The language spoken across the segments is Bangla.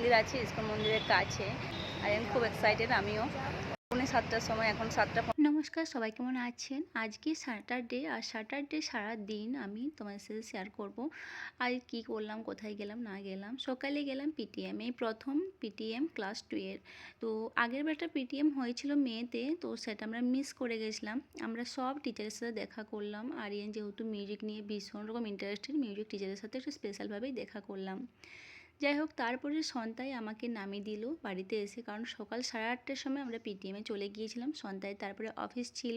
মন্দির আছে, ইসকন মন্দিরের কাছে। আর আমি খুব এক্সাইটেড, আমিও। 7টার সময়, এখন 7টা। নমস্কার, সবাই কেমন আছেন? আজকে স্যাটারডে, আর স্যাটারডে সারাদিন আমি তোমার সাথে শেয়ার করব আর কি করলাম, কোথায় গেলাম না গেলাম। সকালে গেলাম পিটিএম, এই প্রথম পিটিএম ক্লাস 2 এর। তো আগের একটা পিটিএম হয়েছিল মেতে, তো সেটা আমরা মিস করে গেছিলাম। আমরা সব টিচারের সাথে দেখা করলাম। আরিয়ান যেহেতু মিউজিক নিয়ে ভীষণ রকম ইন্টারেস্টেড, মিউজিক টিচারের সাথে একটু স্পেশালভাবেই দেখা করলাম। যাই হোক, তারপরে সন্ধ্যায় আমাকে নামিয়ে দিল বাড়িতে এসে, কারণ সকাল 8:30টার সময় আমরা পিটিএমে চলে গিয়েছিলাম। সন্ধ্যায় তারপরে অফিস ছিল।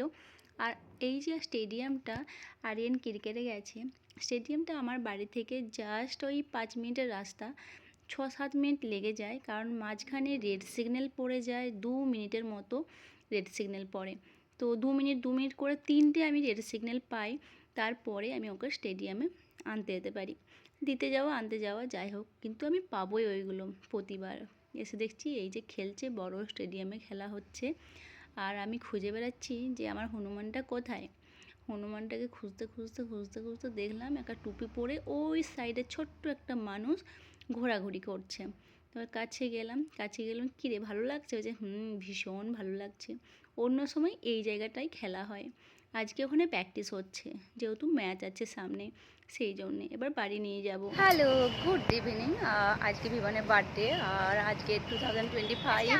আর এই যে স্টেডিয়ামটা, আরিয়ান ক্রিকেটে গেছে, স্টেডিয়ামটা আমার বাড়ি থেকে জাস্ট ওই 5 মিনিটের রাস্তা। 6-7 মিনিট লেগে যায়, কারণ মাঝখানে রেড সিগন্যাল পড়ে যায়, 2 মিনিটের মতো রেড সিগন্যাল পড়ে। তো 2 মিনিট করে 3টে আমি রেড সিগন্যাল পাই, তারপরে আমি ওকে স্টেডিয়ামে আনতে যেতে পারি। দিতে যাওয়া আনতে যাওয়া যাই হোক, কিন্তু আমি পাবোই ওইগুলো। প্রতিবার এসে দেখছি এই যে খেলছে, বড় স্টেডিয়ামে খেলা হচ্ছে, আর আমি খুঁজে বেড়াচ্ছি যে আমার হনুমানটা কোথায়। হনুমানটাকে খুঁজতে খুঁজতে খুঁজতে খুঁজতে দেখলাম একটা টুপি পরে ওই সাইডে ছোট্ট একটা মানুষ ঘোরাঘুরি করছে। এবার কাছে গেলাম কী রে, ভালো লাগছে? ওই যে ভীষণ ভালো লাগছে। অন্য সময় এই জায়গাটায় খেলা হয়, আজকে ওখানে প্র্যাকটিস হচ্ছে, যেহেতু ম্যাচ আছে সামনে, সেই জন্যে। এবার বাড়ি নিয়ে যাব। Hello, good evening. আজকে বিভানের বার্থডে, আর আজকে 2025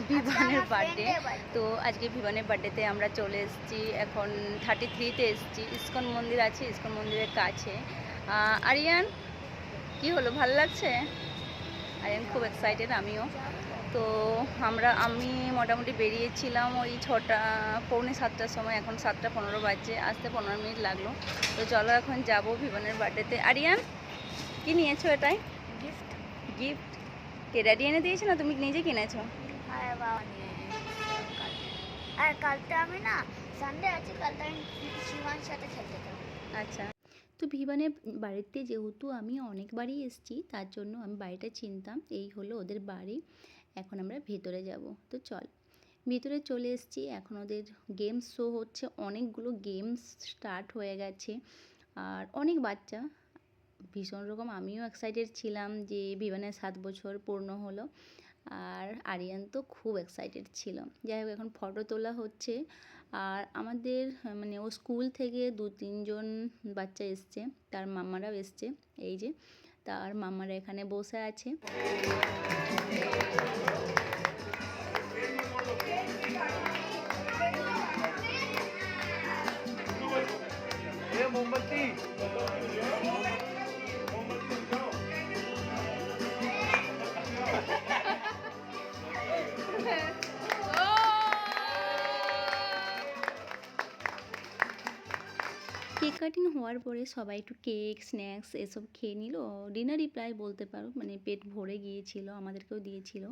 বিভানের বার্থডে। তো আজকে বিভানের বার্থডেতে আমরা চলে এসেছি, এখন 33তে এসেছি। ইসকন মন্দির আছে, ইসকন মন্দিরের কাছে। আরিয়ান, কি হলো, ভালো লাগছে? আরিয়ান খুব এক্সাইটেড, আমিও। তো আমি মোটামুটি বেরিয়েছিলাম ওই 6:45-7টার সময়, এখন 7:15 বাজছে, আসতে 15 মিনিট লাগলো। তো চলো এখন যাব বিভানের বার্থডেতে। আরিয়ান, কি নিয়েছো এটাই? গিফট। গিফট? কে, ড্যাডি এনে দিয়েছে না তুমি নিজে কিনেছো? আর কালকে আমি না, সানডে আছে, কালকে আমি শিবান সাথে খেলতে যাব। আচ্ছা। তো ভিভানের বাড়িতে যেহেতু আমি অনেকবারই এসেছি, তার জন্য আমি বাড়িটা চিনতাম। এই হলো ওদের বাড়ি। এখন আমরা ভেতরে যাব। তো চল, ভিতরে চলে এসেছি। এখন ওদের গেমস শো হচ্ছে, অনেকগুলো গেমস স্টার্ট হয়ে গেছে, আর অনেক বাচ্চা, ভীষণ রকম। আমিও এক্সাইটেড ছিলাম যে ভিভানের 7 বছর পূর্ণ হলো, আর আরিয়ান তো খুব এক্সাইটেড ছিল। যাই হোক, এখন ফটো তোলা হচ্ছে। আর আমাদের মানে ও স্কুল থেকে 2-3 জন বাচ্চা এসছে, তার মামারাও এসছে। এই যে তার মামারা এখানে বসে আছে। মোমবাতি কেক কাটিং হওয়ার পরে সবাই একটু কেক, স্ন্যাক্স এসব খেয়ে নিল। ডিনারই প্রায় বলতে পারো, মানে পেট ভরে গিয়েছিল, আমাদেরকেও দিয়েছিল।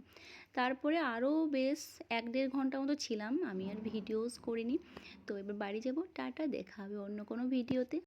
তারপরে আরও বেশ 1-1.5 ঘন্টা মতো ছিলাম, আমি আর ভিডিওস করিনি। তো এবার বাড়ি যাব, টাটা, দেখা হবে অন্য কোনো ভিডিওতে।